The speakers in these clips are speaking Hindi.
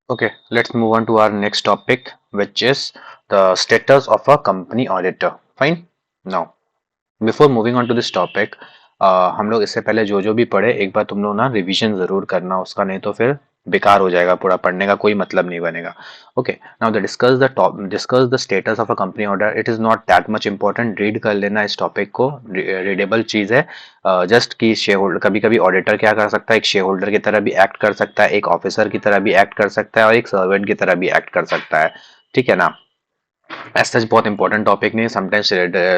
Okay, let's move on to our next topic, which is the status of a company auditor. Fine. Now, before moving on to this topic, हम लोग इससे पहले जो जो भी पढ़े एक बार तुम लोग ना रिवीजन जरूर करना उसका, नहीं तो फिर बेकार हो जाएगा, पूरा पढ़ने का कोई मतलब नहीं बनेगा. Okay, now the discuss the status of a company order. It is not that much important, read कर लेना इस टॉपिक को, रीडेबल चीज है. जस्ट कि शेयर होल्डर, कभी कभी ऑडिटर क्या कर सकता है, एक शेयर होल्डर की तरह भी एक्ट कर सकता है, एक ऑफिसर की तरह भी एक्ट कर सकता है और एक सर्वेंट की तरह भी एक्ट कर सकता है. ठीक है ना. as such बहुत important topic नहीं. sometimes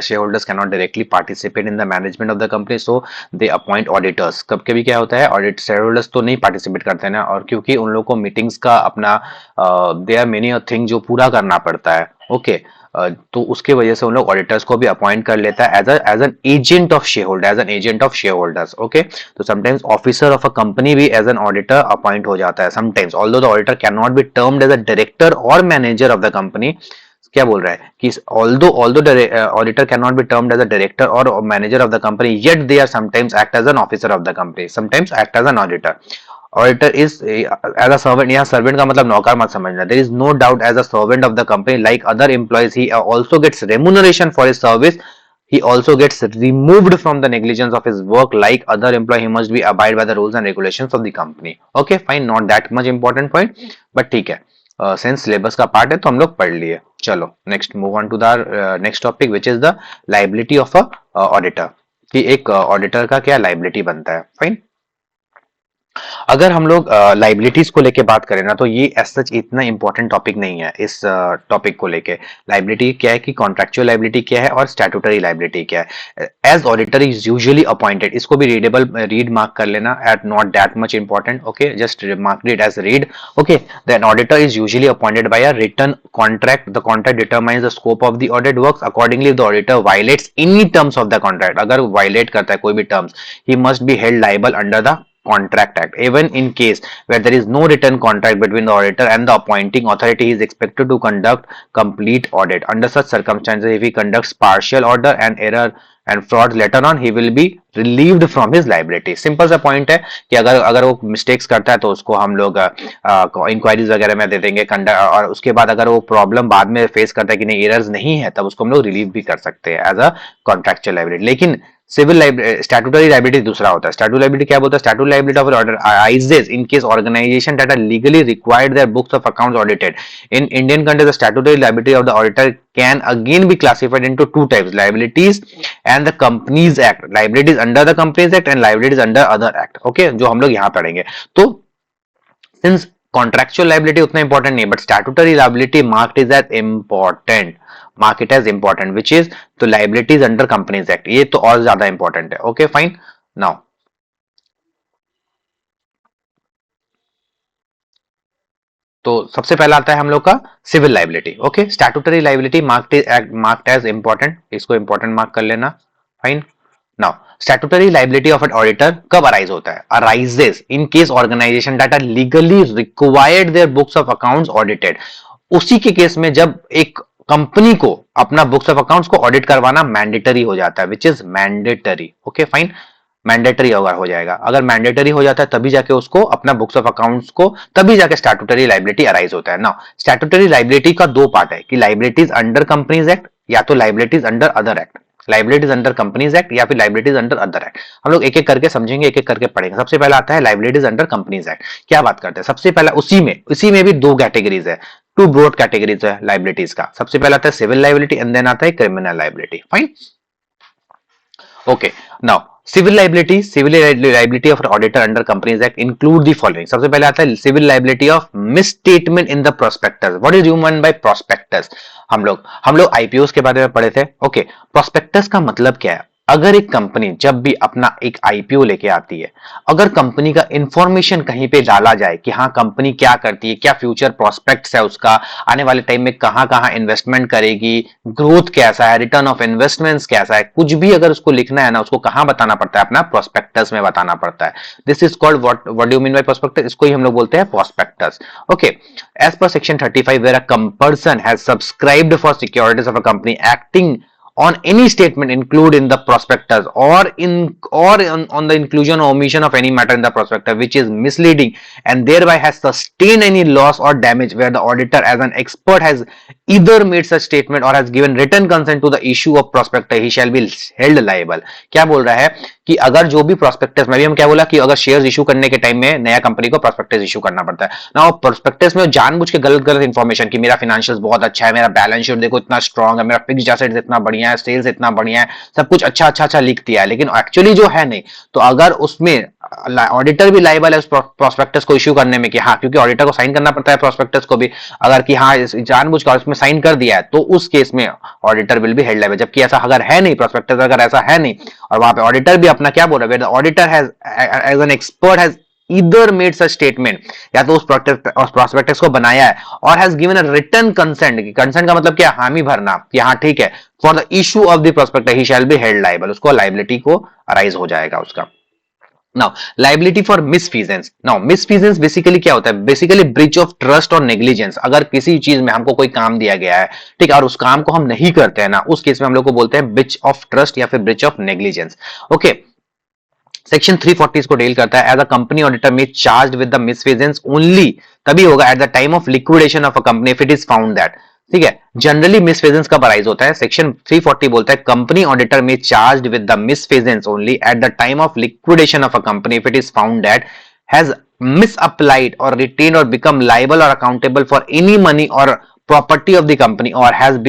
shareholders cannot directly participate in the management of the company, so they appoint auditors. कब कभी क्या होता है, ऑडिट शेयरहोल्डर्स तो नहीं पार्टिसिपेट करते हैं ना, और क्योंकि उन लोगों को मीटिंग्स का अपना दे आर मेनी थिंग जो पूरा करना पड़ता है. ओके, तो उसके वजह से उन लोग ऑडिटर्स को भी अपॉइंट कर लेता है as an agent of shareholder, as an agent of shareholders. Okay, तो sometimes officer of a company भी एज एन ऑडिटर अपॉइंट हो जाता है sometimes, although the auditor can not be termed as a director और मैनेजर ऑफ द कंपनी. क्या बोल रहा है कि although the auditor cannot be termed as a director or manager of the company, yet they are sometimes act as an officer of the company, sometimes act as an auditor. Auditor is as a servant. यहाँ servant का मतलब नौकर मत समझना. There is no doubt as a servant of the company like other employees, he also gets remuneration for his service. He also gets removed from the negligence of his work like other employee. He must be abide by the rules and regulations of the company. Okay, fine, not that much important point, but ठीक है, सिंस सिलेबस का पार्ट है तो हम लोग पढ़ लिए. चलो next move on to the next topic, which is the liability of a auditor. कि एक ऑडिटर का क्या लाइबिलिटी बनता है. फाइन. अगर हम लोग लाइबिलिटीज को लेके बात करें ना, तो ये एज सच इतना इंपॉर्टेंट टॉपिक नहीं है. इस टॉपिक को लेके लाइबिलिटी क्या है, कि कॉन्ट्रेक्चुअल लाइबिलिटी क्या है और स्टैट्यूटरी लाइबिलिटी क्या है. As auditor is usually appointed, इसको भी रीडेबल रीड मार्क कर लेना, at not that much important. Okay, just mark it as read. Okay, then auditor is usually appointed by a written contract. The contract determines the scope of the audit works accordingly. The auditor violates any terms of the contract. अगर वायलेट करता है कोई भी terms, he must be held liable under the Contract Act. Even in case where there is no written contract between the auditor and the appointing authority, he is expected to conduct complete audit. Under such circumstances, if he conducts partial order and error and fraud later on, he will be relieved from his liability. Simple सा पॉइंट है कि अगर अगर वो मिस्टेक्स करता है तो उसको हम लोग इंक्वायरीज वगैरह में दे देंगे, और उसके बाद अगर वो प्रॉब्लम बाद में फेस करता है कि नहीं एरर्स नहीं है, तब उसको हम लोग रिलीव भी कर सकते हैं एज अ कॉन्ट्रेक्चुअल लाइबिलिटी. लेकिन सिविल स्टैट्यूटरी लाइबिलिटी दूसरा होता है. स्टैट्यूटरी लाइबिलिटी क्या बोलता है, statutory liability of order arises in case organization that are legally required their books of accounts audited. In Indian country, the statutory liability of the auditor can again be classified into two types: liabilities and the Companies Act. Liabilities under the Companies Act and liabilities under other act. Okay, जो हम लोग यहाँ पढ़ेंगे. तो since contractual liability उतना important नहीं, but statutory liability marked is as important, mark it as important, which is तो liabilities under Companies Act, ये तो और ज्यादा important है. Okay, fine. Now तो सबसे पहला आता है हम लोग का civil liability. Okay, statutory liability marked as important, इसको इंपॉर्टेंट मार्क कर लेना. Fine. Now statutory liability of an auditor कब अराइज होता है, arises in case organisation that are legally required their books of accounts audited. उसी के केस में जब एक कंपनी को अपना बुक्स ऑफ अकाउंट्स को ऑडिट करवाना मैंडेटरी हो जाता है, which is mandatory. Okay, fine. Mandatory अगर हो जाएगा, अगर मैंडेटरी हो जाता है तभी जाके उसको अपना बुक्स ऑफ अकाउंट्स को, तभी जाके स्टैट्यूटरी लाइबिलिटी अराइज होता है. ना स्टैट्यूटरी लाइबिलिटी का दो पार्ट है, कि लाइबिलिटीज अंडर कंपनीज एक्ट या तो liabilities under other act. Liabilities under companies act या फिर लाइबिलिटीज अंडर अदर एक्ट. हम लोग एक एक करके समझेंगे, एक एक करके पढ़ेंगे. सबसे पहला आता है लाइबिलिटीज अंडर कंपनीज एक्ट. क्या बात करते हैं, सबसे पहला उसी में भी दो कैटेगरीज है, टू ब्रॉड कैटेगरीज है लाइबिलिटीज का. सबसे पहला आता है सिविल लाइबिलिटी एंड देन आता है criminal liability. Fine. Okay, now civil liability of auditor under companies act include the following. सबसे पहले आता है civil liability of misstatement in the prospectus. What is you mean by prospectus. हम लोग आईपीओस के बारे में पढ़े थे. ओके, प्रोस्पेक्टस का मतलब क्या है, अगर एक कंपनी जब भी अपना एक आईपीओ लेके आती है, अगर कंपनी का इंफॉर्मेशन कहीं पे डाला जाए कि हाँ कंपनी क्या करती है, क्या फ्यूचर प्रोस्पेक्ट्स है उसका, आने वाले टाइम में कहां कहां इन्वेस्टमेंट करेगी, ग्रोथ कैसा है, रिटर्न ऑफ इन्वेस्टमेंट्स कैसा है, कुछ भी अगर उसको लिखना है ना, उसको कहां बताना पड़ता है, अपना प्रोस्पेक्टस में बताना पड़ता है. This is called what do you mean by prospectus, इसको ही हम लोग बोलते हैं prospectus. Okay, as per section 35 where a person has subscribed for securities of a company acting on any statement included in the prospectus on the inclusion or omission of any matter in the prospectus which is misleading and thereby has sustained any loss or damage, where the auditor as an expert has either made such statement or has given written consent to the issue of prospectus, he shall be held liable. क्या बोल रहा है कि अगर जो भी प्रोस्पेक्टस में भी हम क्या बोला कि अगर शेयर्स इशू करने के टाइम में नया कंपनी को प्रोस्पेक्टस इशू करना पड़ता है ना, और प्रोस्पेक्टस में जानबूझ के गलत गलत इंफॉर्मेशन कि मेरा फाइनेंशियल्स बहुत अच्छा है, मेरा बैलेंस शीट देखो इतना स्ट्रांग है, मेरा फिक्स्ड एसेट्स इतना बढ़िया है, सेल्स इतना बढ़िया है, सब कुछ अच्छा अच्छा अच्छा लिख दिया है, लेकिन एक्चुअली जो है नहीं, तो अगर उसमें ऑडिटर भी लाइबल है उस प्रोस्पेक्टस को इशू करने में कि हाँ, क्योंकि ऑडिटर को साइन करना पड़ता है प्रोस्पेक्टस को भी, अगर कि हाँ जानबूझ कर उसमें साइन कर दिया है तो उस केस में auditor will be held liable. जबकि ऐसा अगर है नहीं, प्रोस्पेक्टस अगर ऐसा है नहीं और वहां पे ऑडिटर भी अपना क्या बोल रहा है, the auditor has as an expert has either made such statement, या तो उस प्रोस्पेक्टस को बनाया है और has given a written consent, consent का मतलब क्या, हामी भरना कि हाँ ठीक है, for the issue of the prospectus he shall be held liable, उसको लाइबिलिटी को अराइज हो जाएगा उसका। Now, liability for misfeasance. Now, misfeasance basically क्या होता है, बेसिकली ब्रीच ऑफ ट्रस्ट और नेग्लिजेंस। अगर किसी चीज में हमको कोई काम दिया गया है, ठीक है, और उस काम को हम नहीं करते हैं ना, उस केस में हम लोग को बोलते हैं ब्रीच ऑफ ट्रस्ट या फिर breach of negligence. Okay, section 340 इसको डील करता है। As a company auditor may charge with the मिसफीजेंस only तभी होगा eight the time of liquidation of a company if it is found that, ठीक है। जनरली मिसफेजेंस कब अराइज होता है, सेक्शन 340 बोलता है company auditor may charge with the misfeasance only at the time of liquidation of a company if it is found that has misapplied or retained or become liable or accountable for any money or property of the company or has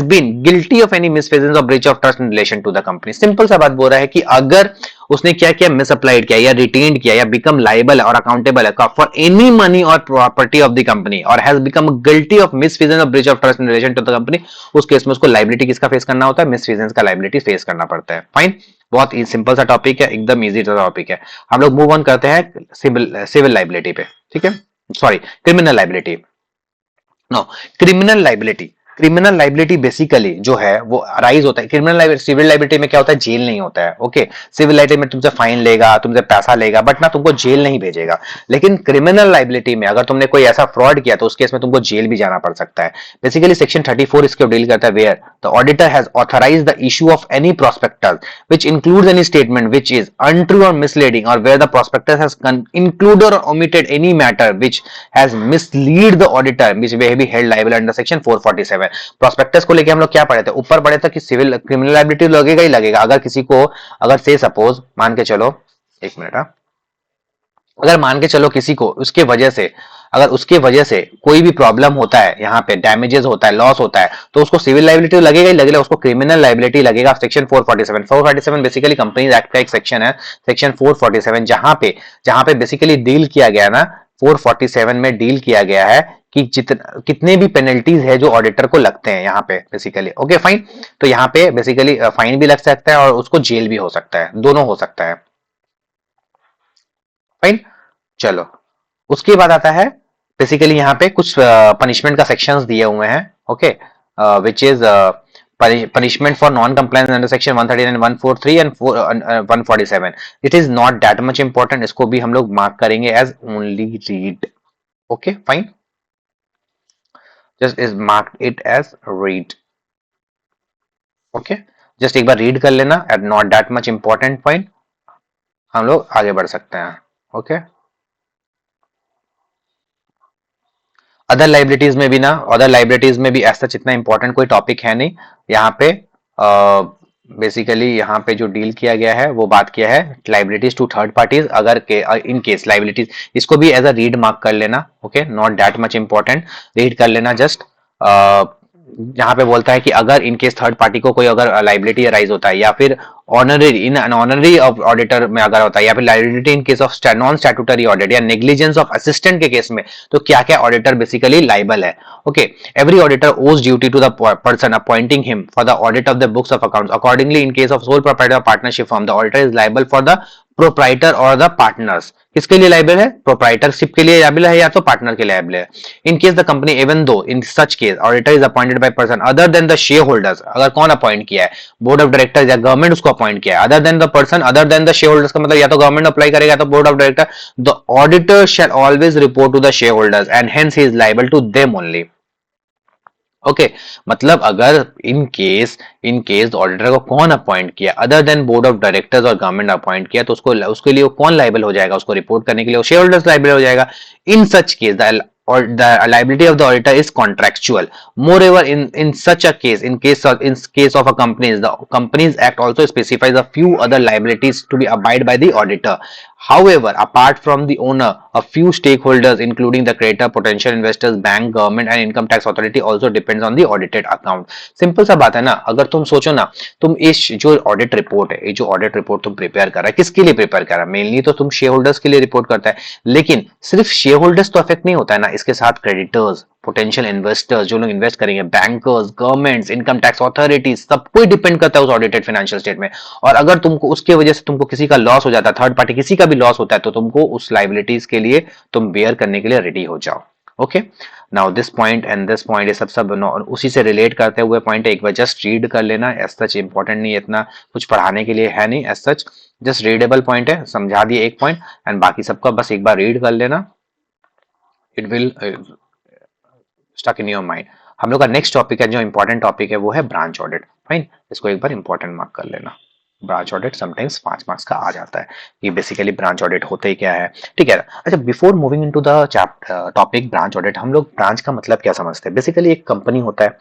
been guilty of any misfeasance or breach of trust in relation to the company। Simple सा बात बोल रहा है कि अगर उसने क्या किया, मिसअप्लाइड किया या रिटेन्ड किया या बिकम लाइबल और अकाउंटेबल है फॉर एनी मनी और प्रॉपर्टी ऑफ द कंपनी और has become guilty of misfeasance और breach of trust in relation to the company, उस केस में उसको लाइबिलिटी किसका फेस करना होता है, मिसफीजेंस का लाइबिलिटी फेस करना पड़ता है। फाइन, बहुत ही सिंपल सा टॉपिक है, एकदम इजी सा टॉपिक है। हम लोग मूव ऑन करते हैं सिविल लाइबिलिटी पे, ठीक है, sorry criminal liability. No, criminal liability basically जो है वो अराइज होता है, सिविल लाइबिलिटी में क्या होता है, जेल नहीं होता है। ओके, सिविल लाइबिलिटी में तुमसे फाइन लेगा, तुमसे पैसा लेगा, बट ना तुमको जेल नहीं भेजेगा। लेकिन क्रिमिनल लाइबिलिटी में अगर तुमने कोई ऐसा फ्रॉड किया तो उस केस में तुमको जेल भी जाना पड़ सकता है। बेसिकली सेक्शन 34 इसको डील करता है, where the auditor has authorized the issue of any prospectus which includes any statement which is untrue और मिसलीडिंग और where the prospectus has included और omitted any matter which has mislead the auditor which may be held liable under section 447। Prospectus को लेके हम लोग क्या पढ़े थे, ऊपर पढ़े थे कि सिविल क्रिमिनल लायबिलिटी लगेगा ही लगेगा। अगर किसी को, अगर से सपोज मान के चलो, एक मिनट, अगर मान के चलो किसी को उसके वजह से, अगर उसके वजह से कोई भी प्रॉब्लम होता है, यहाँ पे डैमेजेस होता है, लॉस होता है, तो उसको सिविल लायबिलिटी लगेगा ही लगेगा, उसको क्रिमिनल लायबिलिटी लगेगा सेक्शन 447 बेसिकली कंपनीज एक्ट का एक सेक्शन है, सेक्शन 447, जहां पे बेसिकली डील किया गया ना, 447 में डील किया गया है कि कितने भी पेनल्टीज है जो ऑडिटर को लगते हैं यहाँ पे बेसिकली। ओके फाइन, तो यहाँ पे बेसिकली फाइन भी लग सकता है और उसको जेल भी हो सकता है, दोनों हो सकता है। फाइन, चलो उसके बाद आता है बेसिकली यहाँ पे कुछ पनिशमेंट का सेक्शंस दिए हुए हैं। Okay, which is punishment for non-compliance under section 139, 143 and 147। it is not that much important, इसको भी हम लोग मार्क करेंगे as only read। okay fine, just is marked it as read। okay, just एक बार रीड कर लेना, at not that much important point, हम लोग आगे बढ़ सकते हैं। okay, अदर लाइबिलिटीज में भी ना, अदर लाइबिलिटीज में भी ऐसा इतना इंपॉर्टेंट कोई टॉपिक है नहीं यहाँ पे। बेसिकली यहाँ पे जो डील किया गया है वो बात किया है लाइबिलिटीज टू थर्ड पार्टीज, अगर के इन केस लाइबिलिटीज, इसको भी एज अ रीड मार्क कर लेना। Okay, not that much important, read कर लेना जस्ट। यहाँ पे बोलता है कि अगर इन केस थर्ड पार्टी को कोई अगर लाइबिलिटी अराइज होता है या फिर honorary in honorary of auditor में अगर होता है या फिर liability in case of non statutory audit या नेग्लिजेंस ऑफ असिस्टेंट के केस में, तो क्या क्या ऑडिटर बेसिकली लाइबल है। Okay, every auditor owes duty to the person appointing him for the audit of the books of accounts accordingly in case of sole proprietor of partnership firm the auditor is liable for the proprietor और द पार्टनर्स। किसके लिए लाइबल है, प्रोप्राइटरशिप के लिए लाइबल है या तो पार्टनर के लिए लाइबल है। In case the company even though in such case auditor is appointed by person other than the shareholders, अगर कौन अपॉइंट किया है, बोर्ड ऑफ डायरेक्टर्स या गवर्नमेंट उसको अपॉइंट किया है, other than the person other than the shareholders का मतलब या तो गवर्नमेंट अप्लाई करेगा तो board of director, the auditor shall always report to the shareholders and hence he is liable to them only. Okay मतलब अगर इन केस ऑडिटर को कौन अपॉइंट किया other than board of directors और गवर्नमेंट अपॉइंट किया तो उसको उसके लिए वो कौन लाइबल हो जाएगा, उसको रिपोर्ट करने के लिए शेयर होल्डर्स लाइबल हो जाएगा। In such case the or the liability of the auditor is contractual. Moreover, in such a case, in case of a company, the Companies Act also specifies a few other liabilities to be abide by the auditor. However, apart from the owner, a few stakeholders, including the creditor, potential investors, bank, government, and income tax authority, also depends on the audited account. Simple सा बात है ना, अगर तुम सोचो ना, तुम इस जो ऑडिट रिपोर्ट है, ये जो ऑडिट रिपोर्ट तुम प्रिपेयर कर रहा है, किसके लिए प्रिपेयर कर रहा है? मेनली तो तुम शेयर होल्डर्स के लिए रिपोर्ट करता है, लेकिन सिर्फ शेयर होल्डर्स तो अफेक्ट नहीं होता है ना, इसके साथ क्रेडिटर्स, पोटेंशियल इन्वेस्टर्स, जो लोग इन्वेस्ट करेंगे, bankers, governments, income tax authorities, सब कोई डिपेंड करता है उस ऑडिटेड फाइनेंशियल स्टेट में। और अगर तुमको उसके वजह से तुमको किसी का लॉस हो जाता है, थर्ड पार्टी किसी का भी लॉस होता है, तो तुमको उस लाइबिलिटीज के लिए तुम बेयर करने के लिए रेडी हो जाओ। Okay, now this point and this point ये सब उसी से रिलेट करते हुए पॉइंट है, एक बार जस्ट रीड कर लेना, एज सच इंपॉर्टेंट नहीं है, इतना कुछ पढ़ाने के लिए है नहीं, as such just readable point है, समझा दिए एक पॉइंट, एंड बाकी सबका बस एक बार रीड कर लेना, it will stuck in your mind. हम लोग का नेक्स्ट टॉपिक है, जो इंपॉर्टेंट टॉपिक है वो है ब्रांच ऑडिट। फाइन, इसको एक बार इंपॉर्टेंट मार्क कर लेना। ब्रांच ऑडिट समटाइम्स 5 मार्क्स का आ जाता है। ये बेसिकली ब्रांच ऑडिट होते ही क्या है, ठीक है। अच्छा, before moving into the chapter topic branch audit, हम लोग ब्रांच का मतलब क्या समझते हैं? बेसिकली एक कंपनी होता है,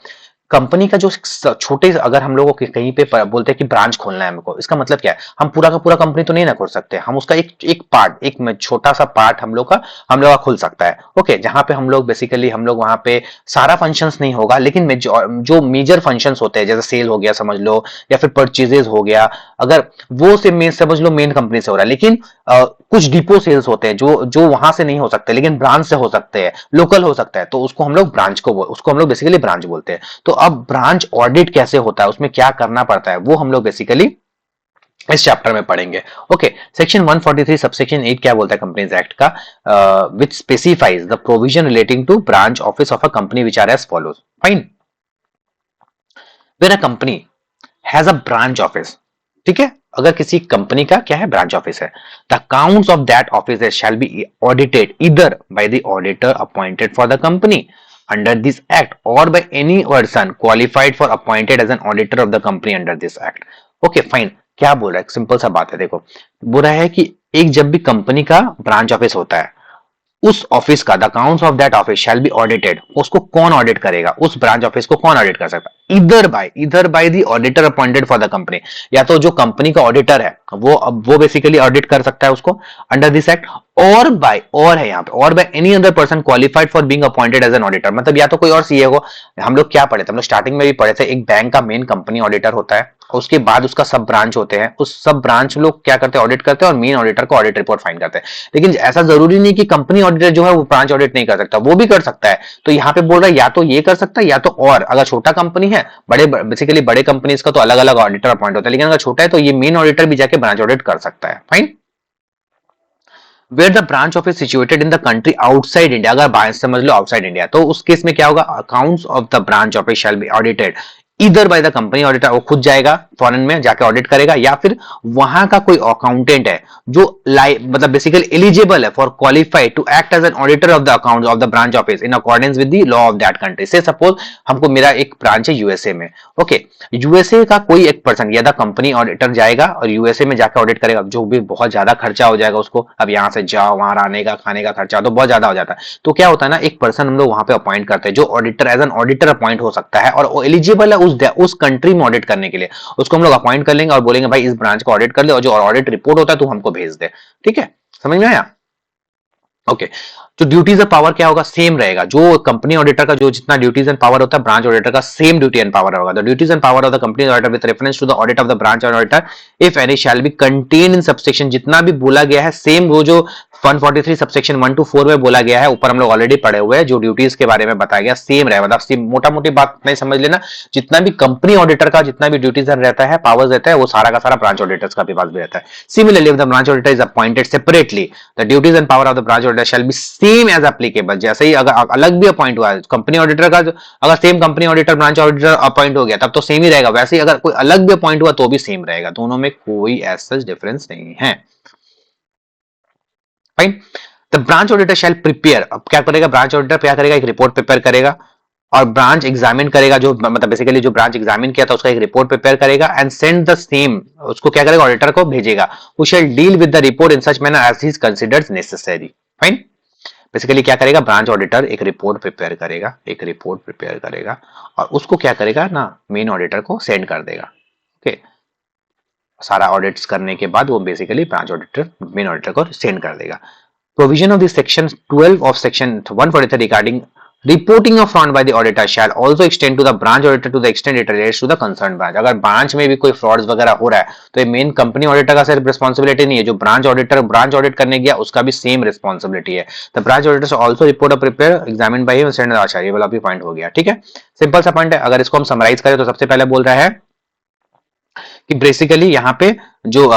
कंपनी का जो छोटे, अगर हम लोगों के कहीं पे बोलते हैं कि ब्रांच खोलना है हमको, इसका मतलब क्या है? हम पूरा का पूरा कंपनी तो नहीं ना खोल सकते, हम उसका एक एक पार्ट, एक छोटा सा पार्ट हम लोग का खुल सकता है। ओके, जहां पे हम लोग बेसिकली हम लोग वहां पे सारा फंक्शंस नहीं होगा, लेकिन जो मेजर फंक्शंस होते हैं, जैसे सेल हो गया समझ लो, या फिर परचेजेस हो गया, अगर वो से समझ लो मेन कंपनी से हो रहा है, लेकिन कुछ डिपो सेल्स होते हैं जो जो वहां से नहीं हो सकते, लेकिन ब्रांच से हो सकते हैं, लोकल हो सकता है, तो उसको हम लोग उसको हम लोग बेसिकली ब्रांच बोलते हैं। तो अब ब्रांच ऑडिट कैसे होता है, उसमें क्या करना पड़ता है, वो हम लोग बेसिकली इस चैप्टर में पढ़ेंगे। ओके, सेक्शन 143 सबसेक्शन 8 क्या बोलता है कंपनीज एक्ट का, which specifies the provision relating to branch office of a company which are as follows. Fine, where a company has a branch office, ठीक है, अगर किसी कंपनी का क्या है, ब्रांच ऑफिस है, the accounts of that office shall be audited either by the auditor appointed for the company under this act or by any person qualified for appointed as an auditor of the company under this act। Okay fine, क्या बोल रहा है, सिंपल सा बात है, देखो बोल रहा है कि एक जब भी कंपनी का ब्रांच ऑफिस होता है, उस ऑफिस का the accounts of that office shall be audited, उसको कौन ऑडिट करेगा, उस ब्रांच ऑफिस को कौन ऑडिट कर सकता है? इधर bye the auditor appointed for the company, या तो जो कंपनी का ऑडिटर है वो बेसिकली ऑडिट कर सकता है उसको अंडर दिस एक्ट, और है यहाँ पे, और by any other person qualified for being appointed as an auditor, मतलब या तो कोई और सीए हो। हम लोग क्या पढ़े थे, हम लोग स्टार्टिंग में भी पढ़े थे, एक बैंक का मेन कंपनी ऑडिटर होता है, उसके बाद उसका सब ब्रांच होते हैं, उस सब ब्रांच लोग क्या करते हैं, ऑडिट करते हैं, और मेन ऑडिटर को ऑडिट रिपोर्ट फाइन करते हैं। लेकिन ऐसा जरूरी नहीं कि कंपनी ऑडिटर जो है वो ब्रांच ऑडिट नहीं कर सकता, वो भी कर सकता है। तो यहाँ पे बोल रहा है या तो ये कर सकता है, या तो और अगर छोटा कंपनी है, बेसिकली बड़े कंपनीज का तो अलग अलग ऑडिटर अपॉइंट होता है, लेकिन अगर छोटा है तो ये मेन ऑडिटर भी जाके ब्रांच ऑडिट कर सकता है। Fine, where the branch office situated in the country outside India, अगर समझ लो आउटसाइड इंडिया, तो उस केस में क्या होगा, accounts of the branch office shall be audited इधर बाय द कंपनी ऑडिटर, वो खुद जाएगा फॉरेन में जाके ऑडिट करेगा, या फिर वहां का कोई अकाउंटेंट है जो मतलब बेसिकली एलिजिबल है for qualified to act as an auditor of the accounts of the branch office in accordance with the law of that country. Say suppose हमको, मेरा एक ब्रांच है यूएसए में, ओके, यूएसए का कोई एक पर्सन या द कंपनी ऑडिटर जाएगा और यूएसए में जाकर ऑडिट करेगा, जो भी बहुत ज्यादा खर्चा हो जाएगा उसको, अब यहाँ से जाओ वहां रहने का खाने का खर्चा तो बहुत ज्यादा हो जाता है, तो क्या होता है ना, एक पर्सन हम लोग वहां पे अपॉइंट करते हैं जो auditor as an auditor appoint हो सकता है, और वो एलिजिबल है उस कंट्री में ऑडिट करने के लिए, उसको हम लोग अपॉइंट कर लेंगे और बोलेंगे भाई इस ब्रांच को ऑडिट कर ले, और जो ऑडिट रिपोर्ट होता है तू हमको भेज दे। ठीक है, समझ में आया? ओके, जो ड्यूटीज एंड पावर क्या होगा, सेम रहेगा, जो कंपनी ऑडिटर का जो जितना ड्यूटीज एंड पावर होता है, ब्रांच ऑडिटर का सेम ड्यूटी एंड पावर होगा। The duties and power of the company auditor with reference to the audit of the branch auditor if any shall be contain in subsection, जितना भी बोला गया है सेम वो जो 143 सबसेक्शन 1 to 4 में बोला गया है, ऊपर हम लोग ऑलरेडी पढ़े हुए हैं, जो ड्यूटीज के बारे में बताया गया सेम रहेगा, मतलब मोटा मोटी बात नहीं समझ लेना, जितना भी कंपनी ऑडिटर का जितना भी ड्यूटीज रहता है, पावर्स रहता है, वो सारा का सारा ब्रांच ऑडिटर्स का भी पास भी रहता है। Similarly, if the branch auditor is appointed separately, the duties and power of the branch auditor shall be same as applicable. जैसे ही अगर अलग भी अपॉइंट हुआ है कंपनी ऑडिटर का, अगर same company auditor branch auditor appoint हो गया तब तो सेम ही रहेगा, वैसे ही अगर कोई अलग भी अपॉइंट हुआ तो भी सेम रहेगा, दोनों में कोई ऐसा डिफरेंस नहीं है। Fine, the branch auditor shell prepare, अब क्या करेगा ब्रांच ऑडिटर, क्या करेगा, एक रिपोर्ट प्रिपेयर करेगा और ब्रांच एग्जामिन करेगा, जो मतलब बेसिकली जो ब्रांच एग्जामिन किया था उसका एक रिपोर्ट प्रिपेयर करेगा एंड सेंड द सेम, उसको क्या करेगा, ऑडिटर को भेजेगा, who shall deal with the report in such manner as he considers necessary. Fine. Basically क्या करेगा, ब्रांच ऑडिटर एक रिपोर्ट प्रिपेयर करेगा, एक रिपोर्ट प्रिपेयर करेगा और उसको क्या करेगा ना, मेन ऑडिटर को सेंड कर देगा। ओके, सारा ऑडिट्स करने के बाद वो basically branch auditor main auditor को सेंड कर देगा। Provision of the section 12 of section 143 regarding reporting of fraud by the auditor shall also extend to the branch auditor to the extent it relates to the concerned branch। अगर ब्रांच में भी कोई फ्रॉड्स वगैरह हो रहा है तो ये मेन कंपनी ऑडिटर का सिर्फ रिस्पॉन्सिबिलिटी नहीं है, जो ब्रांच ऑडिटर ब्रांच ऑडिट करने गया उसका भी सेम रिस्पॉन्सिबिलिटी है। The branch auditor also report prepare examine by him send आचार्य। ये वाला भी पॉइंट हो गया, ठीक है, सिंपल सा पॉइंट है। अगर इसको हम समराइज करें तो सबसे पहले बोल रहा है कि बेसिकली यहाँ पे जो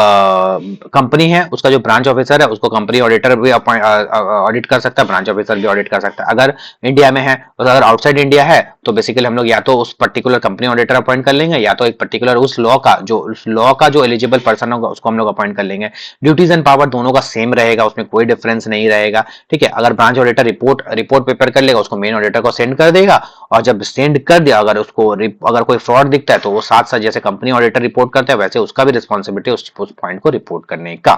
कंपनी है उसका जो ब्रांच ऑफिसर है उसको कंपनी ऑडिटर भी ऑडिट कर सकता है, ब्रांच ऑफिसर भी ऑडिट कर सकता है। अगर इंडिया में है और अगर आउटसाइड इंडिया है तो बेसिकली हम लोग या तो उस पर्टिकुलर कंपनी ऑडिटर अपॉइंट कर लेंगे या तो एक पर्टिकुलर उस लॉ का जो एलिजिबल पर्सन होगा उसको हम लोग अपॉइंट कर लेंगे। ड्यूटीज एंड पावर दोनों का सेम रहेगा, उसमें कोई डिफरेंस नहीं रहेगा, ठीक है। अगर ब्रांच ऑडिटर रिपोर्ट पेपर कर लेगा उसको मेन ऑडिटर को सेंड कर देगा और जब सेंड कर दिया अगर उसको अगर कोई फ्रॉड दिखता है तो वो साथ साथ जैसे कंपनी ऑडिटर रिपोर्ट करता है वैसे उसका भी रिस्पॉन्सिबिलिटी उस पॉइंट को रिपोर्ट करने का।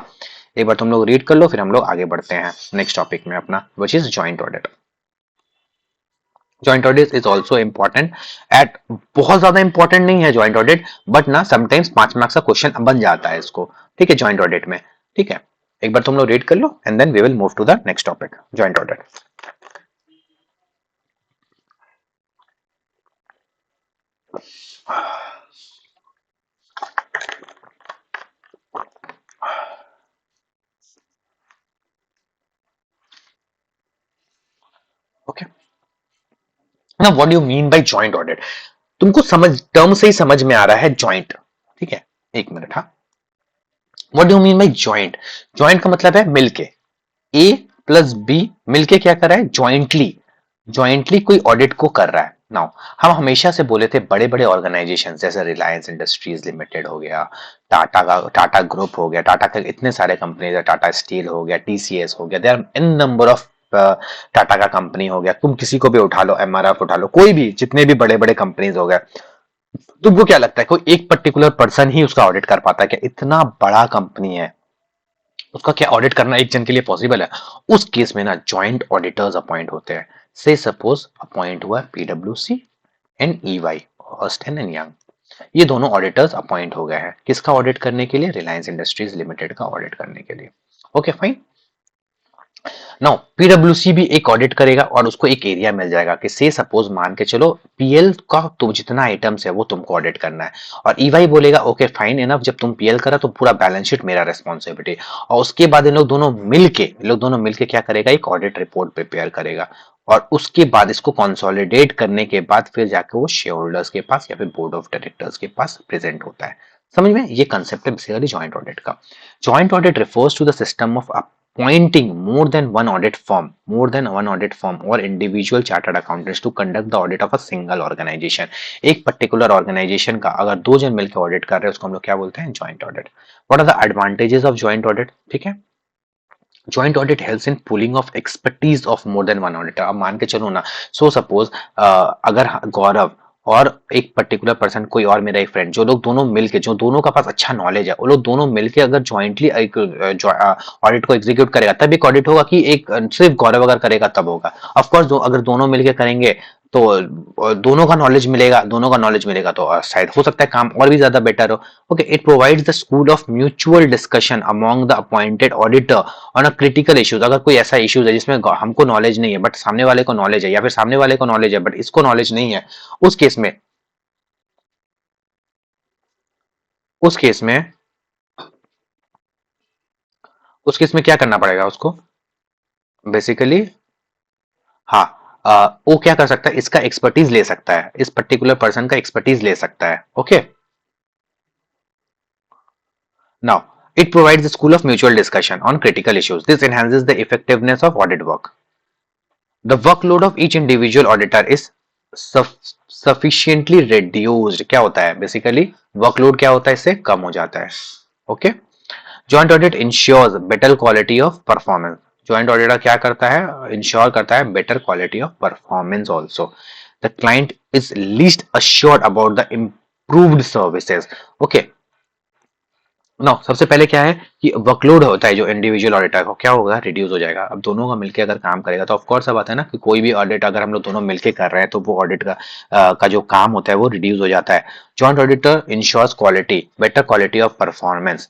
एक बार तुम लोग रीड कर लो फिर हम लोग आगे बढ़ते हैं नेक्स्ट टॉपिक में अपना, which is joint audit. Joint audit is also important at, बहुत ज्यादा इंपॉर्टेंट नहीं है जॉइंट ऑडिट बट ना समटाइम्स 5 मार्क्स का क्वेश्चन बन जाता है इसको, ठीक है, जॉइंट ऑडिट में, ठीक है। एक बार तुम लोग रीड कर लो and then we will move to the next topic, joint audit. Okay, ना what do you mean by joint audit? तुमको समझ टर्म से ही समझ में आ रहा है जॉइंट, ठीक है, एक मिनट। हाँ, what do you mean by joint? Joint का मतलब है मिलके, ए प्लस बी मिलके क्या कर रहा है, जॉइंटली, जॉइंटली कोई ऑडिट को कर रहा है। नाउ हम हमेशा से बोले थे बड़े बड़े ऑर्गेनाइजेशन जैसे रिलायंस इंडस्ट्रीज लिमिटेड हो गया, टाटा ग्रुप हो गया, टाटा के इतने सारे कंपनीज है, टाटा स्टील हो गया, टीसीएस हो गया, there are in number of, Tata का कंपनी हो गया, तुम किसी को भी उठा लो, एमआरएफ उठा लो, कोई भी जितने भी बड़े बड़े कंपनीज हो गए, तुमको क्या लगता है कोई एक पर्टिकुलर पर्सन ही उसका ऑडिट कर पाता है क्या? इतना बड़ा कंपनी है उसका क्या ऑडिट करना एक जन के लिए पॉसिबल है? उस केस में ना जॉइंट ऑडिटर्स अपॉइंट होते हैं। से सपोज अपॉइंट हुआ पीडब्ल्यूसी and EY, Ernst and Young, ये दोनों ऑडिटर्स अपॉइंट हो गए हैं किसका ऑडिट करने के लिए, रिलायंस इंडस्ट्रीज लिमिटेड का ऑडिट करने के लिए। Okay fine. नाउ पीडब्ल्यूसी भी एक ऑडिट करेगा और उसको एक एरिया मिल जाएगा कि से सपोज मान के चलो पीएल का तो जितना आइटम्स है वो तुमको ऑडिट करना है, और ईवाई बोलेगा ओके फाइन इनफ, जब तुम पीएल करा तो पूरा बैलेंस शीट मेरा रिस्पॉन्सिबिलिटी, और उसके बाद इन लोग दोनों मिलके क्या करेगा, एक ऑडिट रिपोर्ट प्रिपेयर करेगा और उसके बाद इसको कंसोलिडेट करने के बाद फिर जाके वो शेयर होल्डर्स के पास या फिर बोर्ड ऑफ डायरेक्टर्स के पास प्रेजेंट होता है। समझ में, ये कंसेप्ट है बेसिकली जॉइंट ऑडिट का। Joint audit refers to the system of appointing more than one audit firm or individual chartered accountants to conduct the audit of a single organization। एक पर्टिकुलर ऑर्गेनाइजेशन का अगर दो जन मिलकर ऑडिट कर रहे हैं उसको हम लोग क्या बोलते हैं, joint audit. What are the advantages of joint audit? ठीक है, joint audit helps in pooling of expertise of more than one auditor. अब मान के चलो ना, सो सपोज अगर गौरव और एक पर्टिकुलर पर्सन कोई और मेरा एक फ्रेंड, जो लोग दोनों मिलके, जो दोनों का पास अच्छा नॉलेज है, वो लोग दोनों मिलके अगर जॉइंटली एक ऑडिट को एग्जीक्यूट करेगा तब एक ऑडिट होगा, कि एक सिर्फ गौरव अगर करेगा तब होगा? ऑफ कोर्स अगर दोनों मिलके करेंगे तो दोनों का नॉलेज मिलेगा तो शायद हो सकता है काम और भी ज्यादा बेटर हो। Okay, it provides the school of mutual discussion among the appointed auditor on a critical issues. अगर कोई ऐसा इश्यूज है जिसमें हमको नॉलेज नहीं है बट सामने वाले को नॉलेज है, या फिर सामने वाले को नॉलेज है बट इसको नॉलेज नहीं है, उस केस में उस केस में उस केस में क्या करना पड़ेगा उसको, बेसिकली, हाँ, वो क्या कर सकता है, इसका एक्सपर्टीज ले सकता है, इस पर्टिकुलर पर्सन का एक्सपर्टीज ले सकता है। Okay, now it provides a school of mutual discussion on critical issues. This enhances the effectiveness of audit work. The workload of each individual auditor is sufficiently reduced। क्या होता है बेसिकली, वर्कलोड क्या होता है, इससे कम हो जाता है। Okay, joint audit ensures better quality of performance. Joint auditor क्या करता है, इंश्योर करता है better quality of performance also. the client is least assured about the improved services. Okay, no सबसे पहले क्या है कि वर्कलोड होता है जो इंडिविजुअल ऑडिटर को क्या होगा, रिड्यूस हो जाएगा। अब दोनों का मिलके अगर काम करेगा तो ऑफ कोर्स सब आता है ना कि कोई भी ऑडिट अगर हम लोग दोनों मिलके कर रहे हैं तो वो ऑडिट का जो काम होता है वो रिड्यूस हो जाता है। Joint auditor ensures quality, better quality of performance.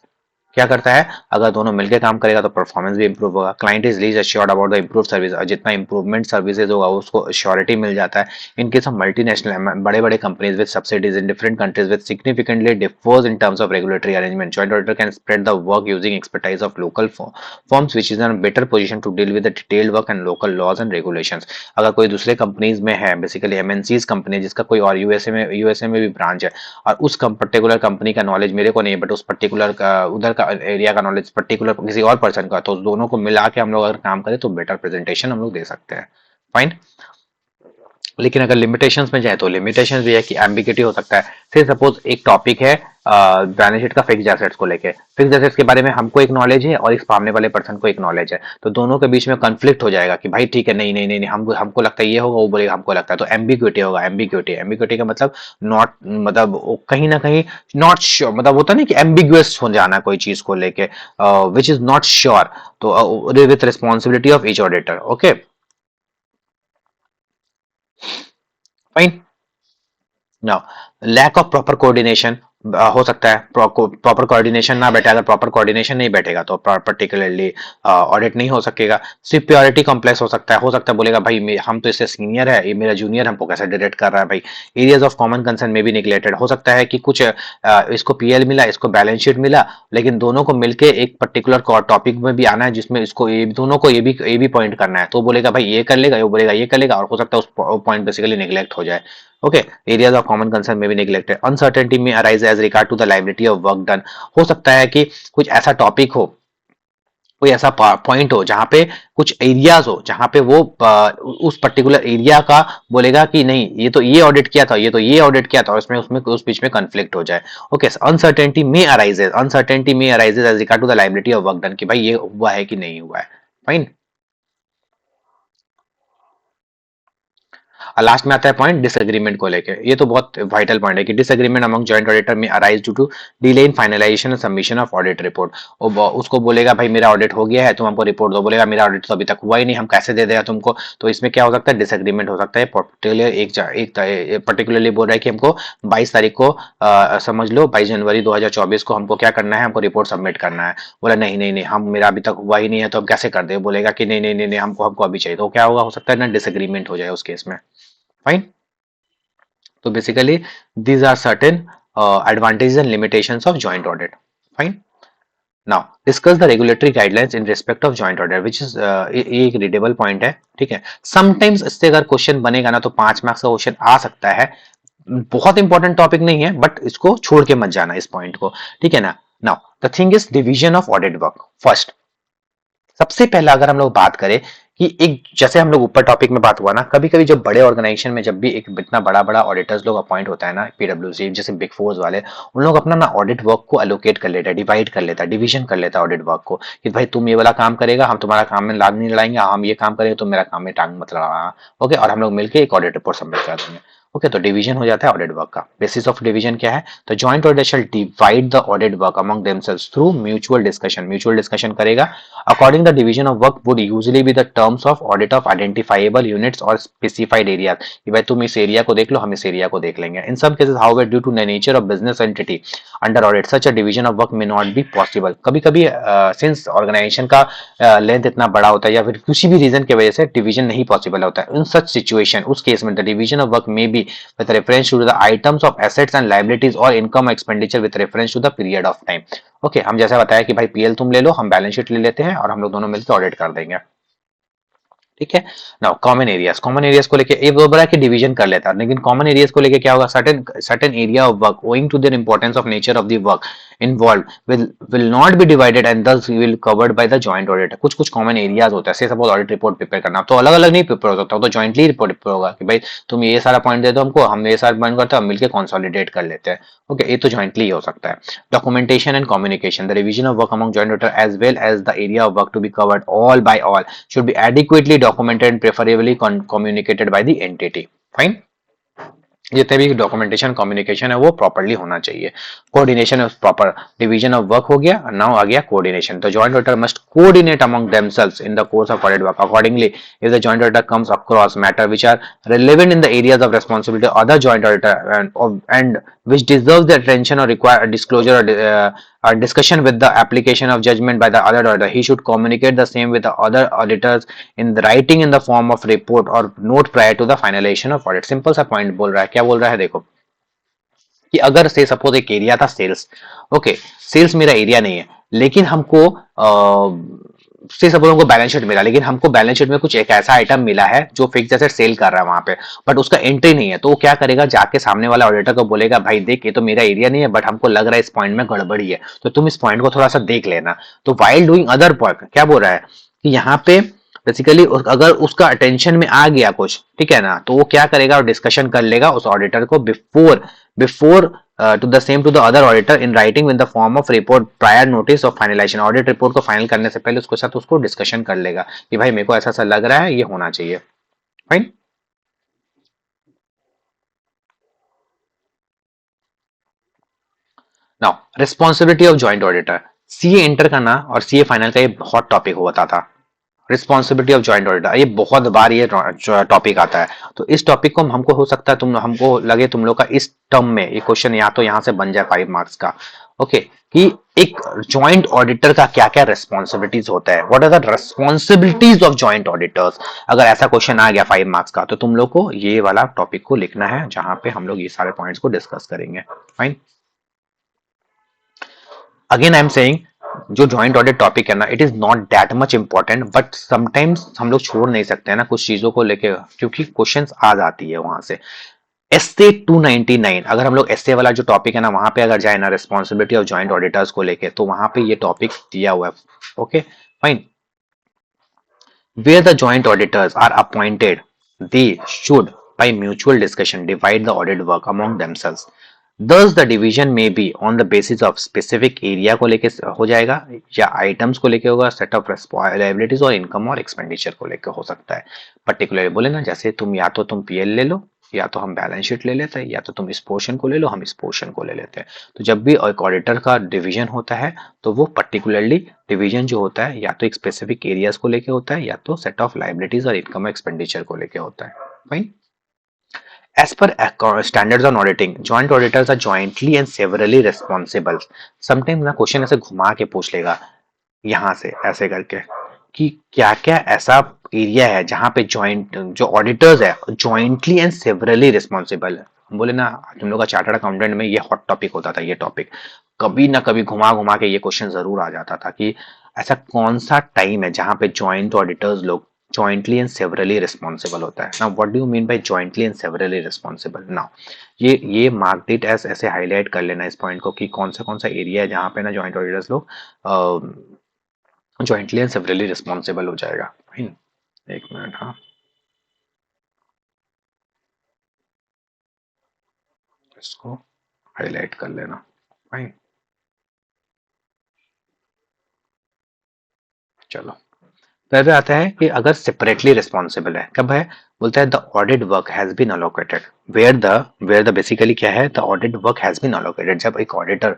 क्या करता है, अगर दोनों मिलकर काम करेगा तो परफॉर्मेंस भी इंप्रूव होगा। Client is lease assured about the improve service, और जितना इंप्रूवमेंट सर्विसेज होगा उसको अश्योरिटी मिल जाता है। इन केस ऑफ मल्टीनेशनल बड़े बड़े companies with subsidies in different countries with significantly differs in terms of regulatory arrangement, joint auditor can spread the work using expertise of local forms which is in better position to deal with the detailed work and local laws and regulations. अगर कोई दूसरे कंपनीज में है, बेसिकली एमएनसीज कंपनी जिसका कोई और यूएसए में भी ब्रांच है, और उस पर्टिकुलर कंपनी का नॉलेज मेरे को नहीं है, बट उस पर्टिकुलर का उधर का एरिया का नॉलेज पर्टिकुलर किसी और पर्सन का, तो दोनों को मिला के हम लोग अगर काम करें तो बेटर प्रेजेंटेशन हम लोग दे सकते हैं। फाइन। लेकिन अगर लिमिटेशंस में जाए तो लिमिटेशंस भी है कि एम्बिगिटी हो सकता है। फिर सपोज एक टॉपिक है बैलेंस शीट का फिक्स्ड एसेट्स को लेके, फिक्स्ड एसेट्स के बारे में हमको एक नॉलेज है और इस सामने वाले पर्सन को एक नॉलेज है, तो दोनों के बीच में कॉन्फ्लिक्ट हो जाएगा कि भाई ठीक है, नहीं नहीं नहीं, नहीं हमको लगता है ये होगा, वो बोलेगा हमको लगता है, तो एम्बिग्यूटी होगा। एम्बिग्यूटी का मतलब नॉट, मतलब कहीं ना कहीं नॉट श्योर, मतलब होता नहीं कि एम्बिग्युअस हो जाना कोई चीज को लेके, विच इज नॉट श्योर, तो with responsibility of each auditor. Okay fine. Now lack of proper coordination हो सकता है, प्रॉपर कोऑर्डिनेशन ना बैठे, अगर प्रॉपर कोऑर्डिनेशन नहीं बैठेगा तो पर्टिकुलरली ऑडिट नहीं हो सकेगा। सुपीरियरिटी कॉम्प्लेक्स हो सकता है बोलेगा भाई हम तो इससे सीनियर है, ये मेरा जूनियर हमको कैसे डायरेक्ट कर रहा है भाई। एरियाज ऑफ कॉमन कंसर्न में भी निगलेक्टेड हो सकता है कि कुछ इसको पीएल मिला, इसको बैलेंस शीट मिला, लेकिन दोनों को मिलके एक पर्टिकुलर टॉपिक में भी आना है जिसमें इसको दोनों को ये भी पॉइंट करना है, तो बोलेगा भाई ये कर लेगा, वो बोलेगा ये कर लेगा, और हो सकता है उस पॉइंट बेसिकली निगलेक्ट हो जाए। Okay, areas of common concern में भी निगलेक्टेड। अनसर्टेनिटी में arise as regard to the liability of work done, हो सकता है कि कुछ ऐसा टॉपिक हो, कोई ऐसा पॉइंट हो जहां पे कुछ एरियाज हो जहां पे वो उस पर्टिकुलर एरिया का बोलेगा कि नहीं ये तो ये ऑडिट किया था, ये तो ये ऑडिट किया था, और उसमें उसमें उस बीच में कॉन्फ्लिक्ट हो जाए। ओके, अनसर्टेनिटी में arises as regard to the liability of work done, कि भाई ये हुआ है कि नहीं हुआ है। फाइन। और लास्ट में आता है पॉइंट डिसएग्रीमेंट को लेके, ये तो बहुत वाइटल पॉइंट है कि डिसएग्रीमेंट अमंग जॉइंट ऑडिटर में arise due to delay in finalisation and submission of audit report. उसको बोलेगा भाई मेरा ऑडिट हो गया है, तुम हमको रिपोर्ट दो, बोलेगा मेरा ऑडिट तो अभी तक हुआ ही नहीं, हम कैसे दे देगा तुमको। तो इसमें क्या हो सकता है, डिसएग्रीमेंट हो सकता है। पर्टिकुलरली बोल रहा है कि हमको 22 तारीख को समझ लो 22 जनवरी 2024 को हमको क्या करना है, हमको रिपोर्ट सबमिट करना है। बोला नहीं नहीं नहीं, हम मेरा अभी तक हुआ ही नहीं है, तो हम कैसे कर दे, बोलेगा कि नहीं नहीं नहीं, नहीं हमको हमको अभी चाहिए, तो क्या होगा, हो सकता है ना डिसएग्रीमेंट हो जाए उस केस में। फाइन। तो basically these are certain advantages and limitations of joint audit. Fine. Now discuss the regulatory guidelines in respect of joint audit, which is ये एक रीडेबल पॉइंट है। ठीक है, समटाइम्स इससे अगर क्वेश्चन बनेगा ना तो 5 मार्क्स का क्वेश्चन आ सकता है। बहुत इंपॉर्टेंट टॉपिक नहीं है, बट इसको छोड़ के मत जाना इस पॉइंट को। ठीक है ना। Now the thing is division of audit work. First, सबसे पहला अगर हम लोग बात करें कि एक जैसे हम लोग ऊपर टॉपिक में बात हुआ ना, कभी कभी जब बड़े ऑर्गेनाइजेशन में जब भी एक इतना बड़ा बड़ा ऑडिटर्स लोग अपॉइंट होता है ना, पीडब्ल्यूसी जैसे बिग फोर्स वाले, उन लोग अपना ना ऑडिट वर्क को एलोकेट कर लेता है, डिवाइड कर लेता है, डिवीजन कर लेता है ऑडिट वर्क को, कि भाई तुम ये वाला काम करेगा, हम तुम्हारा काम में लाभ नहीं लड़ाएंगे, हम ये काम करेंगे, तुम मेरा काम में टांग मत लड़ाना। ओके, और हम लोग मिलकर एक ऑडिट रिपोर्ट सबमिट कर देंगे। ओके, तो डिवीजन हो जाता है ऑडिट वर्क का। बेसिस ऑफ डिवीजन क्या है, तो joint auditor shall divide the audit work among themselves through mutual discussion. Mutual discussion करेगा। According the division of work would usually be the terms of audit of identifiable units और स्पेसिफाइड एरिया, कि भाई तुम इस एरिया को देख लो, हम इस एरिया को देख लेंगे। इन सब cases however due to the nature of business entity under audit such a division of work may not be possible. कभी कभी सिंस ऑर्गेनाइजेशन का लेंथ इतना बड़ा होता है या फिर किसी भी रीजन की वजह से डिवीजन नहीं पॉसिबल होता है, इन सच सिचुएशन उस केस में the division of work may be with reference to the items of assets and liabilities or income expenditure with reference to the period of time. Okay, हम जैसा बताया कि भाई पीएल तुम ले लो, हम बैलेंस शीट ले लेते हैं और हम लोग दोनों मिलकर ऑडिट कर देंगे। ठीक है। नाउ कॉमन एरियाज को लेके एक बड़ा कि डिवीजन कर लेता है, लेकिन कॉमन एरियाज को लेके क्या होगा, certain area of work owing to their importance of nature of the work involve will not be divided and thus will covered by the joint audit. कुछ कुछ कॉमन एरियाज होता है, से सपोज ऑडिट रिपोर्ट प्रिपेयर करना, तो अलग अलग नहीं प्रिपेयर हो सकता, तो जॉइंटली रिपोर्ट प्रिपेयर होगा कि भाई तुम ये सारा पॉइंट दे दो हमको, हम ये सारा पॉइंट करते हैं, हम मिलकर कंसोलिडेट कर लेते हैं। ओके, ये तो जॉइंटली हो सकता है। Documentation and communication, the revision of work among joint auditor as well as the area of work to be covered all by all should be adequately documented and preferably communicated by the entity. Fine. जितने भी डॉक्यूमेंटेशन कम्युनिकेशन है वो प्रॉपरली होना चाहिए। Coordination of proper division of work हो गया, नाउ आ गया coordination. The joint auditor must coordinate among themselves in the course of audit work accordingly if the joint auditor comes across matter which are relevant in the areas of responsibility of other joint auditor and which deserves the attention or require disclosure or discussion with the application of judgment by the other auditor, he should communicate the same with the other auditors in the writing in the form of report or note prior to the finalization of audit। Simple सा पॉइंट बोल रहा है, क्या बोल रहा है देखो, कि अगर से सपोज एक एरिया था सेल्स, ओके, सेल्स मेरा एरिया नहीं है, लेकिन हमको से सपोज हमको बैलेंस शीट मिला, लेकिन हमको बैलेंस शीट में कुछ एक ऐसा आइटम मिला है जो फिक्स एसेट सेल कर रहा है वहां पे, बट उसका एंट्री नहीं है, तो वो क्या करेगा, जाके सामने वाला ऑडिटर को बोलेगा भाई देख ये तो मेरा एरिया नहीं है बट हमको लग रहा है इस पॉइंट में गड़बड़ी है, तो तुम इस पॉइंट को थोड़ा सा देख लेना। तो वाइल डूइंग अदर पॉइंट क्या बोल रहा है कि यहाँ पे बेसिकली अगर उसका अटेंशन में आ गया कुछ, ठीक है ना, तो वो क्या करेगा और डिस्कशन कर लेगा उस ऑडिटर को before before to the same to the other auditor in writing in the form of report prior notice of finalization। Audit report को फाइनल करने से पहले उसके साथ उसको डिस्कशन कर लेगा कि भाई मेरे को ऐसा सा लग रहा है, ये होना चाहिए। Fine. Now responsibility of joint auditor, CA inter करना और सीए फाइनल का ये हॉट टॉपिक होता था। रिस्पॉन्सिबिलिटी ऑफ जॉइंट ऑडिटर, ये बहुत बार ये टॉपिक आता है, तो इस टॉपिक को हमको हो सकता है तुम हमको लगे तुम लोग का इस टर्म में ये क्वेश्चन या तो यहाँ से बन जाए 5 मार्क्स का। ओके, कि एक जॉइंट ऑडिटर का क्या क्या रिस्पॉन्सिबिलिटीज होता है, what are the responsibilities of joint auditors. अगर ऐसा क्वेश्चन आ गया 5 मार्क्स का तो तुम लोग को ये वाला टॉपिक को लिखना है जहां पे हम लोग ये सारे पॉइंट्स को डिस्कस करेंगे। Fine. Again I am saying, जो जॉइंट ऑडिट टॉपिक है ना, it is not that much important, but sometimes हम लोग छोड़ नहीं सकते हैं ना कुछ चीजों को लेके, क्योंकि क्वेश्चंस आ जाती है वहां से। एसए 299, अगर हम लोग एसए वाला जो टॉपिक है ना वहां पे अगर जाए ना रिस्पॉन्सिबिलिटी ऑफ जॉइंट ऑडिटर्स को लेके, तो वहां पे ये टॉपिक दिया हुआ है। Okay fine. Where the joint auditors are appointed, they should, by mutual discussion, divide the audit work among themselves. Thus, the division may be on the basis of specific area को लेके हो जाएगा, या आइटम्स को लेके होगा, सेट ऑफ लायबिलिटीज और इनकम और एक्सपेंडिचर को लेके हो सकता है। पर्टिकुलरली बोले ना, जैसे तुम या तो तुम पीएल ले लो, या तो हम बैलेंस शीट ले लेते हैं, या तो तुम इस पोर्शन को ले लो, हम इस पोर्शन को ले लेते हैं। तो जब भी एक ऑडिटर का डिवीजन होता है तो वो पर्टिकुलरली डिवीजन जो होता है या तो एक स्पेसिफिक एरियाज को लेके होता है, या तो सेट ऑफ लायबिलिटीज और इनकम एक्सपेंडिचर को लेके होता है। Fine. As per standards on auditing, joint auditors are jointly and severally responsible। Sometimes ना क्वेश्चन ऐसे घुमा के पूछ लेगा यहाँ से ऐसे करके, कि क्या क्या ऐसा एरिया है जहां पे जॉइंट जो ऑडिटर्स है जॉइंटली एंड सेवरली रिस्पॉन्सिबल है। हम बोले ना तुम लोग का चार्टर्ड अकाउंटेंट में ये हॉट टॉपिक होता था, ये टॉपिक कभी ना कभी घुमा घुमा के ये क्वेश्चन जरूर आ जाता था कि ऐसा कौन सा टाइम है जहां पे जॉइंट ऑडिटर्स लोग jointly and severally responsible होता है। now what do you mean by jointly and severally responsible? now ये मार्क इट एस, ऐसे हाईलाइट कर लेना इस पॉइंट को कि कौन सा एरिया है जहां पे ना जॉइंट ऑडिटर्स लोग जॉइंटली एंड सेवरली रिस्पॉन्सिबल हो जाएगा। फाइन। एक मिनट, हाँ, इसको हाईलाइट कर लेना। फाइन। चलो, फिर आता है कि अगर सेपरेटली रिस्पॉन्सिबल है, कब है, बोलता है the audit work has been allocated, where the basically क्या है, the audit work has been allocated. जब एक ऑडिटर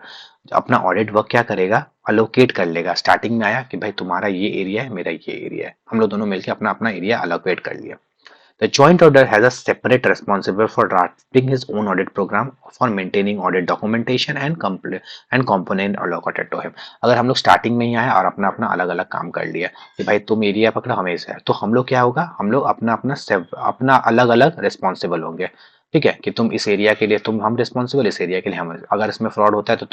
अपना ऑडिट वर्क क्या करेगा, अलोकेट कर लेगा। स्टार्टिंग में आया कि भाई तुम्हारा ये एरिया है, मेरा ये एरिया है, हम लोग दोनों मिलकर अपना अपना एरिया अलोकेट कर लिया। The joint auditor has a separate responsible for drafting his own audit program, for maintaining audit documentation and component allocated to him। अगर हम लोग स्टार्टिंग में ही आए और अपना अपना अलग अलग काम कर लिया कि भाई तुम एरिया पकड़ा हमें से, तो हम लोग क्या होगा, हम लोग अपना अपना अपना अलग अलग रिस्पॉन्सिबल होंगे। ठीक है, कि तुम इस एरिया के लिए तुम हम रिस्पॉन्सिबल, इस एरिया के लिए हम, अगर इसमें फ्रॉड होता है तो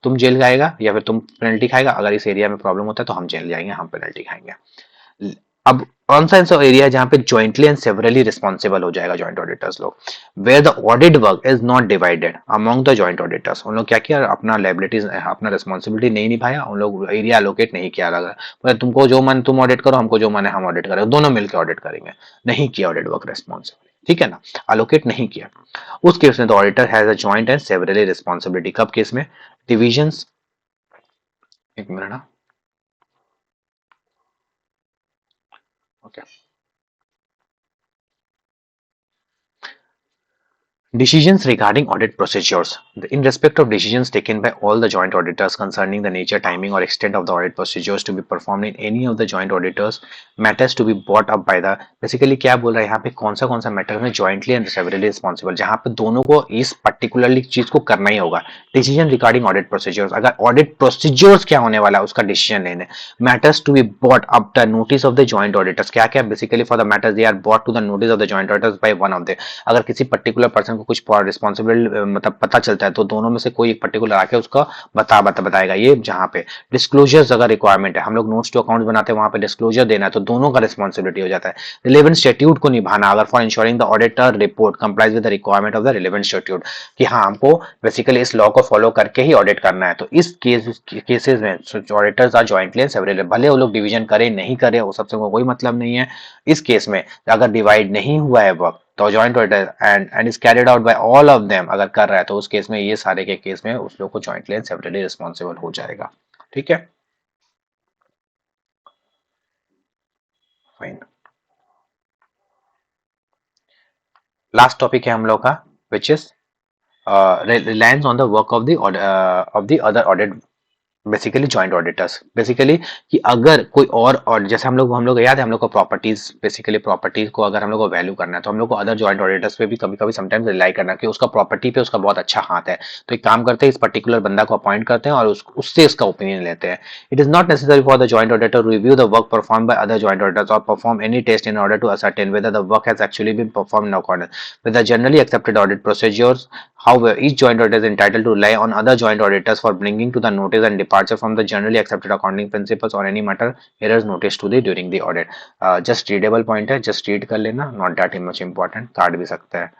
तुम जेल जाएगा या फिर तुम पेनल्टी खाएगा, अगर इस एरिया में प्रॉब्लम होता है तो हम जेल जाएंगे, हम पेनल्टी खाएंगे। अब कौन सा ऐसा एरिया है जहां पे ज्वाइंटली एंड सेवरली रिस्पॉन्सिबल हो जाएगा जॉइंट ऑडिटर्स लोग, where the audit work is not divided among the joint auditors. उन लोग क्या किया, अपना लायबिलिटीज अपना रिस्पॉन्सिबिलिटी नहीं निभाया, उन लोग एरिया अलोकेट नहीं किया अलग, मतलब तुमको जो मन तुम ऑडिट करो, हमको जो मन है हम ऑडिट करें, दोनों मिलकर ऑडिट करेंगे, नहीं किया ऑडिट वर्क रिस्पॉन्सिबिलिटी, ठीक है ना, अलोकेट नहीं किया। उस केस में the auditor has a joint and severally responsibility, कब केस में, डिविजन्स, एक मिनट ना, okay, Decisions regarding audit procedures. In respect of decisions taken by all the joint auditors concerning the nature, timing, or extent of the audit procedures to be performed in any of the joint auditors, matters to be brought up by the basically क्या बोल रहा है यहाँ पे कौन सा मैटर में jointly and severally responsible जहाँ पे दोनों को इस particularly चीज को करना ही होगा. Decision regarding audit procedures. अगर audit procedures क्या होने वाला है उसका decision लेने. Matters to be brought up the notice of the joint auditors. क्या क्या basically for the matters they are brought to the notice of the joint auditors by one of them. अगर किसी पर्टिकुलर पर्सन को कुछ रिस्पॉन्सिबल मतलब पता चलता है तो दोनों में से कोई एक पर्टिकुलर आके उसको बताएगा. ये जहाँ पे डिस्क्लोजर्स अगर रिक्वायरमेंट है, हम लोग नोट्स टू अकाउंट बनाते हैं, वहां पे डिस्क्लोजर देना है तो दोनों का रिस्पॉन्सिबिलिटी हो जाता है. रिलेवेंट स्टेट्यूट को निभाना अगर for ensuring the auditor report complies with the requirement of the relevant statute कि हाँ हमको बेसिकली इस लॉ को फॉलो करके ही ऑडिट करना है. तो इस केसेस में auditors are jointly and severally, भले वो लोग डिवीजन करे नहीं करे वो सबसे कोई मतलब नहीं है. इस केस में अगर डिवाइड नहीं हुआ है वर्क तो joint auditor and is carried out by all of them अगर कर रहा है तो उस केस में ये सारे के केस में उस लोग को जॉइंटली एंड सेवरली रिस्पॉन्सिबल हो जाएगा. ठीक है, फाइन. लास्ट टॉपिक है हम लोग का which is reliance on the work of the other audit basically joint auditors. Basically कि अगर कोई और जैसे हम लोग याद है हम लोग को प्रॉपर्टीज बेसिकली प्रॉपर्टीज को अगर हम लोग को वैल्यू करना है तो हम लोग को अदर जॉइंट ऑडिटर्स पे भी कभी कभी समटाइम्स रिलाई करना कि उसका प्रॉपर्टी पे उसका बहुत अच्छा हाथ है. तो एक काम करते हैं इस पर्टिकुलर बंदा को अपॉइंट करते हैं और उससे इसका ओपिनियन लेते हैं. It is not necessary for the joint auditor review the work perform by other joint auditors और perform any test in order to ascertain whether the work has actually been perform in accordance with the generally accepted audit procedures. However, each joint auditor is entitled to rely on other joint auditors for bringing to the notice and departure from the generally accepted accounting principles or any matter errors noticed to the during the audit. Just readable point है, just read कर लेना, not that much important. काट भी सकता है.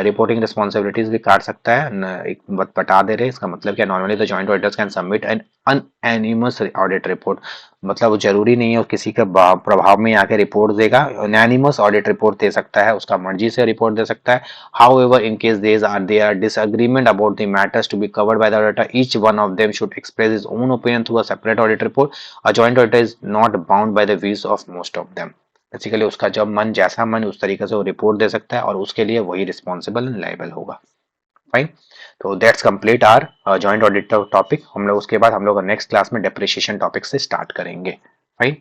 रिपोर्टिंग रिस्पॉन्सिबिलिटीज भी काट सकता है. एक बात बता दे रहे इसका मतलब क्या, normally the joint auditors can submit an unanimous audit report. मतलब वो जरूरी नहीं है किसी के प्रभाव में आके रिपोर्ट देगा. अनएनिमस ऑडिट रिपोर्ट दे सकता है, उसका मर्जी से रिपोर्ट दे सकता है. However, in case there are disagreement about the matters to be covered by the auditor, each one of them should express his own opinion through a separate audit report. A joint auditor is not bound by the views of most of them. Basically उसका जब मन जैसा मन उस तरीके से वो रिपोर्ट दे सकता है और उसके लिए वही रिस्पॉन्सिबल एंड लायबल होगा. फाइन. तो that's complete are joint audit topic. हम लोग उसके बाद हम लोग नेक्स्ट क्लास में डेप्रिसिएशन टॉपिक से स्टार्ट करेंगे. फाइन.